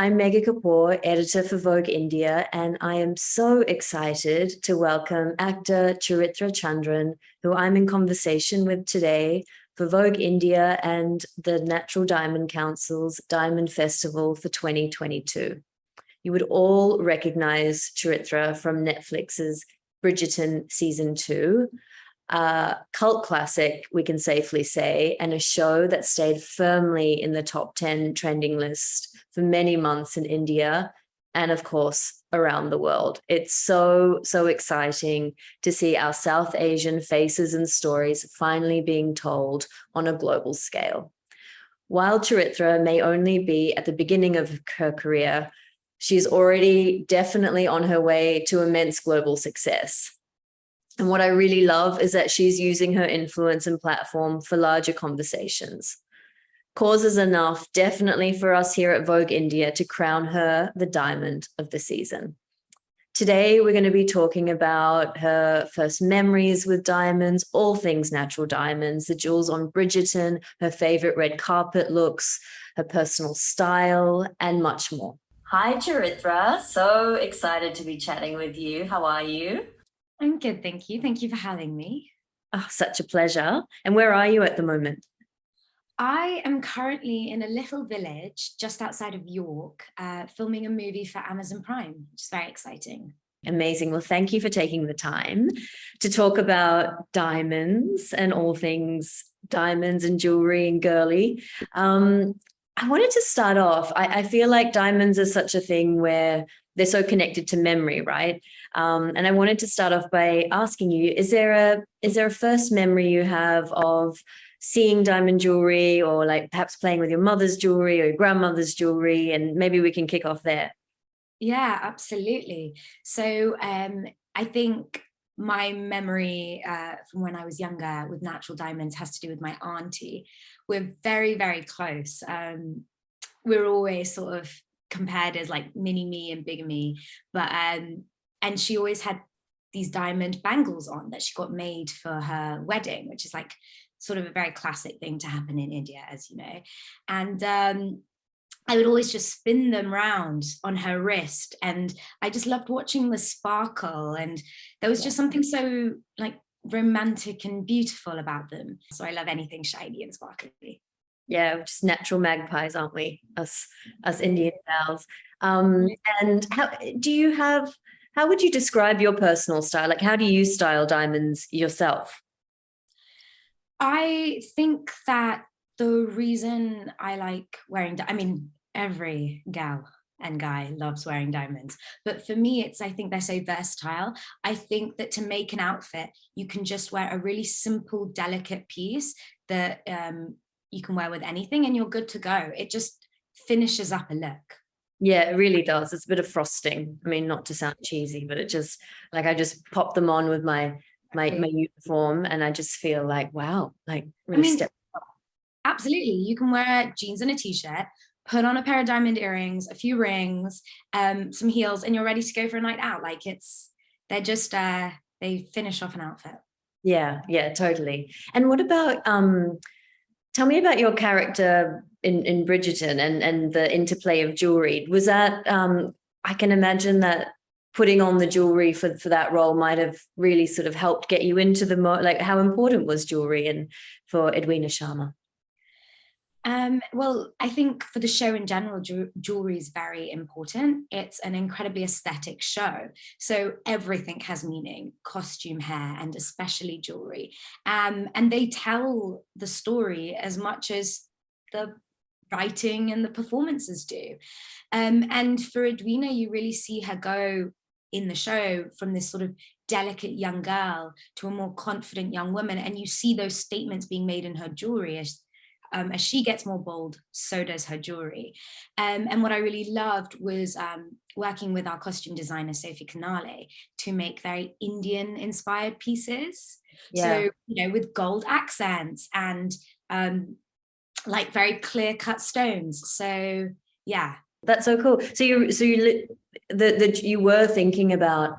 I'm Megha Kapoor, editor for Vogue India, and I am so excited to welcome actor Charithra Chandran, who I'm in conversation with today for Vogue India and the Natural Diamond Council's Diamond Festival for 2022. You would all recognize Charithra from Netflix's Bridgerton Season 2, a cult classic, we can safely say, and a show that stayed firmly in the top 10 trending list for many months in India and, of course, around the world. It's so exciting to see our South Asian faces and stories finally being told on a global scale. While Charithra may only be at the beginning of her career, she's already definitely on her way to immense global success. And what I really love is that she's using her influence and platform for larger conversations. Causes enough, definitely, for us here at Vogue India to crown her the diamond of the season. Today, we're going to be talking about her first memories with diamonds, all things natural diamonds, the jewels on Bridgerton, her favorite red carpet looks, her personal style, and much more. Hi, Charithra. So excited to be chatting with you. How are you? I'm good, thank you. Thank you for having me. Oh, such a pleasure. And where are you at the moment? I am currently in a little village just outside of York, filming a movie for Amazon Prime, which is very exciting. Amazing. Well, thank you for taking the time to talk about diamonds and all things diamonds and jewelry and girly. I wanted to start off, I feel like diamonds are such a thing where they're so connected to memory, right? And I wanted to start off by asking you, is there a first memory you have of seeing diamond jewelry, or like perhaps playing with your mother's jewelry or your grandmother's jewelry? And maybe we can kick off there. Yeah, absolutely. So I think my memory from when I was younger with natural diamonds has to do with my auntie. We're very, very close. We're always sort of compared as like mini me and bigger me, but and she always had these diamond bangles on that she got made for her wedding, which is like sort of a very classic thing to happen in India, as you know. And I would always just spin them round on her wrist, and I just loved watching the sparkle, and there was just something so like romantic and beautiful about them. So I love anything shiny and sparkly. Yeah, we're just natural magpies, aren't we? Us Indian gals. And how would you describe your personal style? Like, how do you style diamonds yourself? I think that the reason I like wearing, I mean, every gal and guy loves wearing diamonds, but for me, I think they're so versatile. I think that to make an outfit, you can just wear a really simple, delicate piece that you can wear with anything and you're good to go. It just finishes up a look. Yeah, it really does. It's a bit of frosting. I mean, not to sound cheesy, but it just, like, I just pop them on with my uniform and I just feel like, wow, like really step up. Absolutely. You can wear jeans and a t-shirt, put on a pair of diamond earrings, a few rings, some heels, and you're ready to go for a night out. Like they're just, they finish off an outfit. Yeah, totally. And what about, tell me about your character in Bridgerton and the interplay of jewelry. Was that, I can imagine that putting on the jewelry for that role might have really sort of helped get you into the like, how important was jewelry for Edwina Sharma? Well, I think for the show in general, jewelry is very important. It's an incredibly aesthetic show. So everything has meaning, costume, hair, and especially jewelry. And they tell the story as much as the writing and the performances do. And for Edwina, you really see her go in the show from this sort of delicate young girl to a more confident young woman. And you see those statements being made in her jewelry as she gets more bold, so does her jewelry. And what I really loved was working with our costume designer, Sophie Canale, to make very Indian inspired pieces. Yeah. So, with gold accents and like very clear cut stones. So, yeah. That's so cool. So you were thinking about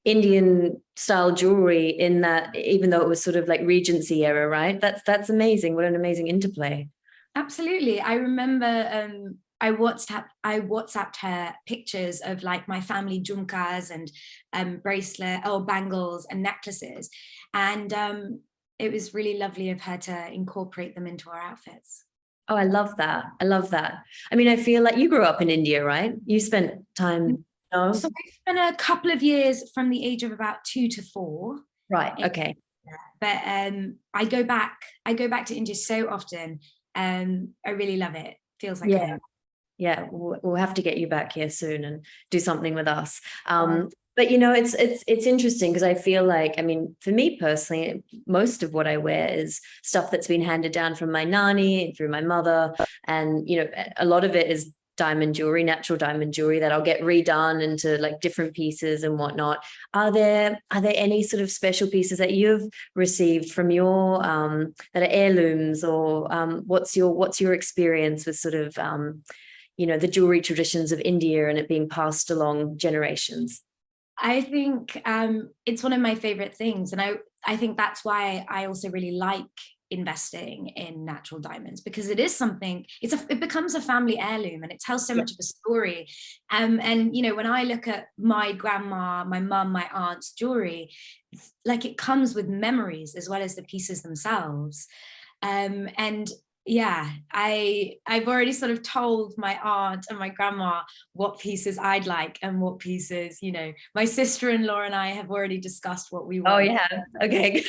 Indian style jewelry in that, even though it was sort of like Regency era, right? That's amazing. What an amazing interplay. Absolutely. I remember WhatsApped her pictures of like my family jhumkas and bracelet or bangles and necklaces, and it was really lovely of her to incorporate them into our outfits. Oh, I love that. I love that. I mean, I feel like you grew up in India, right? You spent time, no? So I spent a couple of years from the age of about 2 to 4. Right. Okay. But I go back to India so often. I really love it. Feels like Yeah. home. Yeah, we'll have to get you back here soon and do something with us. But you know, it's interesting because I feel like, I mean, for me personally, most of what I wear is stuff that's been handed down from my nanny and through my mother, and you know, a lot of it is diamond jewelry, natural diamond jewelry that I'll get redone into like different pieces and whatnot. Are there any sort of special pieces that you've received from your that are heirlooms, or what's your experience with sort of you know, the jewelry traditions of India and it being passed along generations? I think it's one of my favorite things. And I think that's why I also really like investing in natural diamonds, because it is something, it becomes a family heirloom and it tells so much of a story. And, you know, when I look at my grandma, my mum, my aunt's jewelry, like it comes with memories as well as the pieces themselves. And yeah, I've already sort of told my aunt and my grandma what pieces I'd like and what pieces, you know, my sister-in-law and I have already discussed what we want. Oh yeah, okay.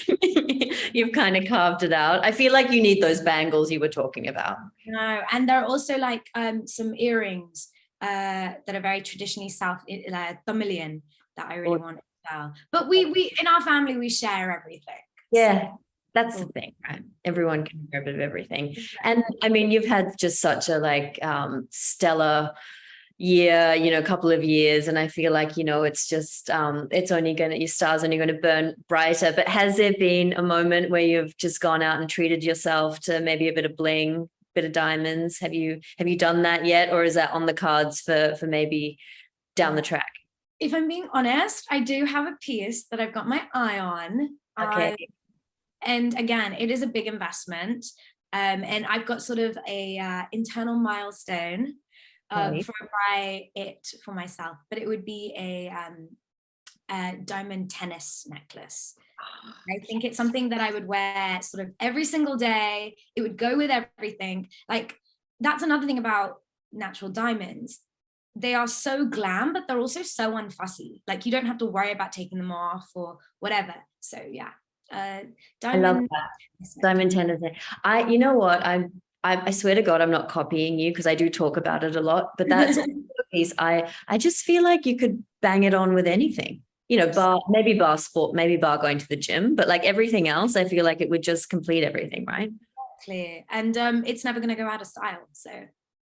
You've kind of carved it out. I feel like you need those bangles you were talking about. No, and there are also like some earrings that are very traditionally South Tamilian that I really want as well. But we in our family we share everything. Yeah. That's the thing, right? Everyone can hear a bit of everything. And I mean, you've had just such a like stellar year, you know, couple of years. And I feel like, you know, it's just, it's only going to, your star's only going to burn brighter. But has there been a moment where you've just gone out and treated yourself to maybe a bit of bling, bit of diamonds? Have you done that yet? Or is that on the cards for maybe down the track? If I'm being honest, I do have a piece that I've got my eye on. Okay. And again, it is a big investment. And I've got sort of a internal milestone before I buy it for myself, but it would be a diamond tennis necklace. I think it's something that I would wear sort of every single day. It would go with everything. Like, that's another thing about natural diamonds. They are so glam, but they're also so unfussy. Like, you don't have to worry about taking them off or whatever. So yeah. Diamond, I love that. Diamond tennis. You know what? I swear to God, I'm not copying you because I do talk about it a lot, but that's a piece. I just feel like you could bang it on with anything, you know, maybe bar sport, maybe bar going to the gym, but like everything else, I feel like it would just complete everything, right? Clear. And it's never going to go out of style. So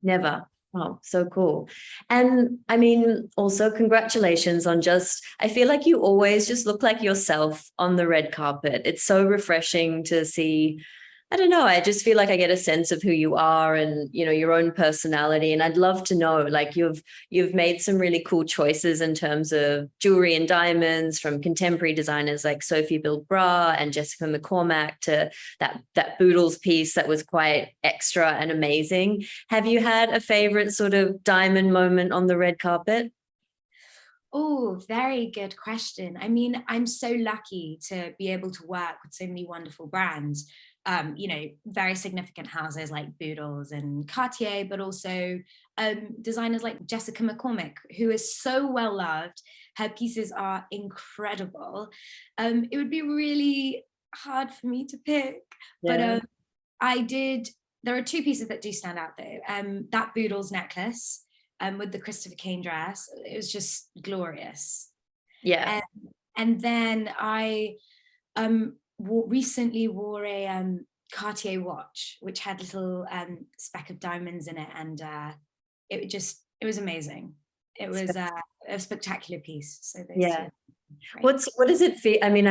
never. Oh, so cool. And I mean, also congratulations on just, I feel like you always just look like yourself on the red carpet. It's so refreshing to see. I don't know. I just feel like I get a sense of who you are and, you know, your own personality. And I'd love to know, like, you've made some really cool choices in terms of jewelry and diamonds, from contemporary designers like Sophie Bilbra and Jessica McCormack to that Boodles piece that was quite extra and amazing. Have you had a favorite sort of diamond moment on the red carpet? Oh, very good question. I mean, I'm so lucky to be able to work with so many wonderful brands. You know, very significant houses like Boodles and Cartier, but also designers like Jessica McCormack, who is so well loved. Her pieces are incredible. It would be really hard for me to pick, but there are two pieces that do stand out though. That Boodles necklace with the Christopher Kane dress, it was just glorious. Yeah. And then I recently wore a Cartier watch, which had little speck of diamonds in it, and it was amazing. It was a spectacular piece. So yeah. What does it feel? I mean,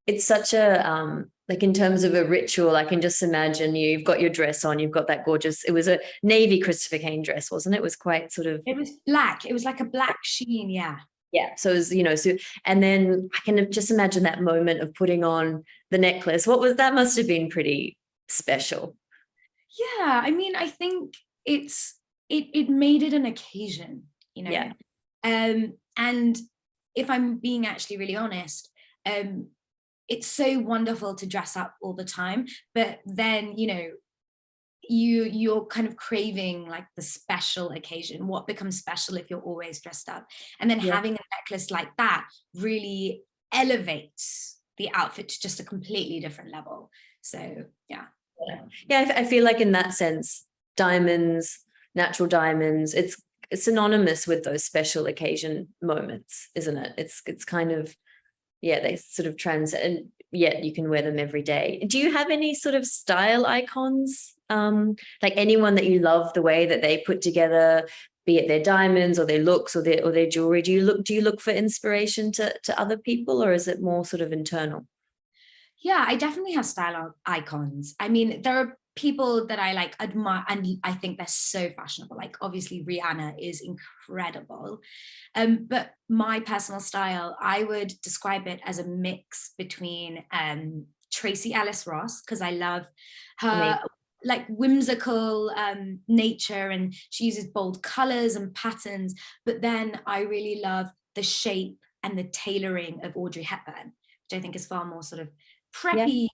it's such a like, in terms of a ritual, I can just imagine you've got your dress on, you've got that gorgeous, it was a navy Christopher Kane dress, wasn't it? It was quite sort of, it was black. It was like a black sheen. Yeah. Yeah. So it was, you know, and then I can just imagine that moment of putting on the necklace. That must have been pretty special. Yeah. I mean, I think it made it an occasion, you know. Yeah. And if I'm being actually really honest, it's so wonderful to dress up all the time, but then, you know, you're kind of craving like the special occasion. What becomes special if you're always dressed up? And then having a necklace like that really elevates the outfit to just a completely different level. So yeah, I feel like in that sense, diamonds, natural diamonds, it's synonymous with those special occasion moments, isn't it? It's kind of, yeah, they sort of and yet you can wear them every day. Do you have any sort of style icons? Like anyone that you love the way that they put together, be it their diamonds or their looks or their jewelry? Do you look for inspiration to other people, or is it more sort of internal? Yeah, I definitely have style icons. I mean, there are people that I like admire and I think they're so fashionable. Like obviously Rihanna is incredible. But my personal style, I would describe it as a mix between Tracy Ellis Ross, because I love her like whimsical nature, and she uses bold colors and patterns. But then I really love the shape and the tailoring of Audrey Hepburn, which I think is far more sort of preppy,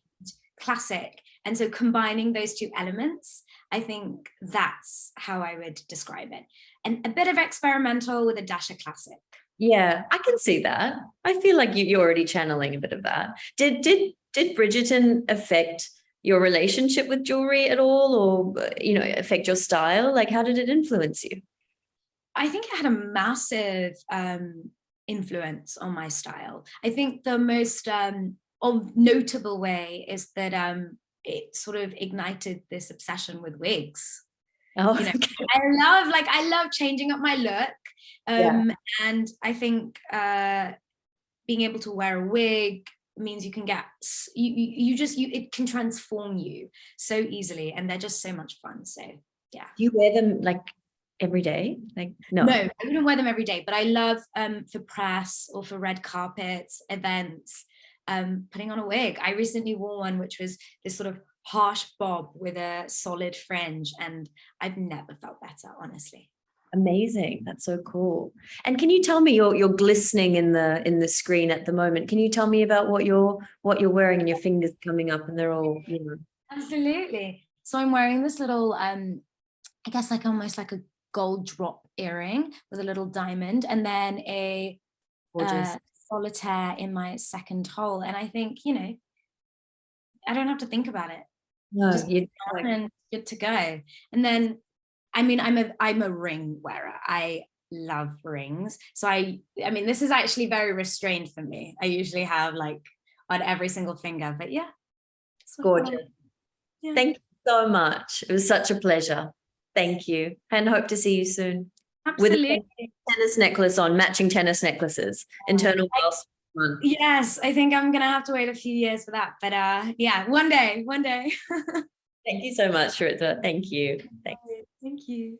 classic. And so combining those two elements, I think that's how I would describe it. And a bit of experimental with a dash of classic. Yeah, I can see that. I feel like you're already channeling a bit of that. Did Bridgerton affect your relationship with jewelry at all, or, you know, affect your style? Like, how did it influence you? I think it had a massive influence on my style. I think the most notable way is that it sort of ignited this obsession with wigs. Oh, you know, okay. I love changing up my look. And I think being able to wear a wig means you can get it can transform you so easily, and they're just so much fun. So yeah. Do you wear them like every day? Like, no, I wouldn't wear them every day, but I love for press or for red carpets, events, putting on a wig. I recently wore one which was this sort of harsh bob with a solid fringe, and I've never felt better, honestly. Amazing. That's so cool. And can you tell me, you're glistening in the screen at the moment. Can you tell me about what you're wearing, and your fingers coming up and they're all, you know? Absolutely. So I'm wearing this little I guess like almost like a gold drop earring with a little diamond, and then a solitaire in my second hole. And I think, you know, I don't have to think about it. No, just and good to go. And then, I mean, I'm a ring wearer. I love rings. So I mean, this is actually very restrained for me. I usually have like on every single finger, but yeah. Gorgeous. Yeah. Thank you so much. It was such a pleasure. Thank you. And hope to see you soon. Absolutely. With a tennis necklace on, matching tennis necklaces, internal girls. Yes, I think I'm gonna have to wait a few years for that, but yeah, one day. Thank you so much, Charithra. Thank you. Thanks. Thank you.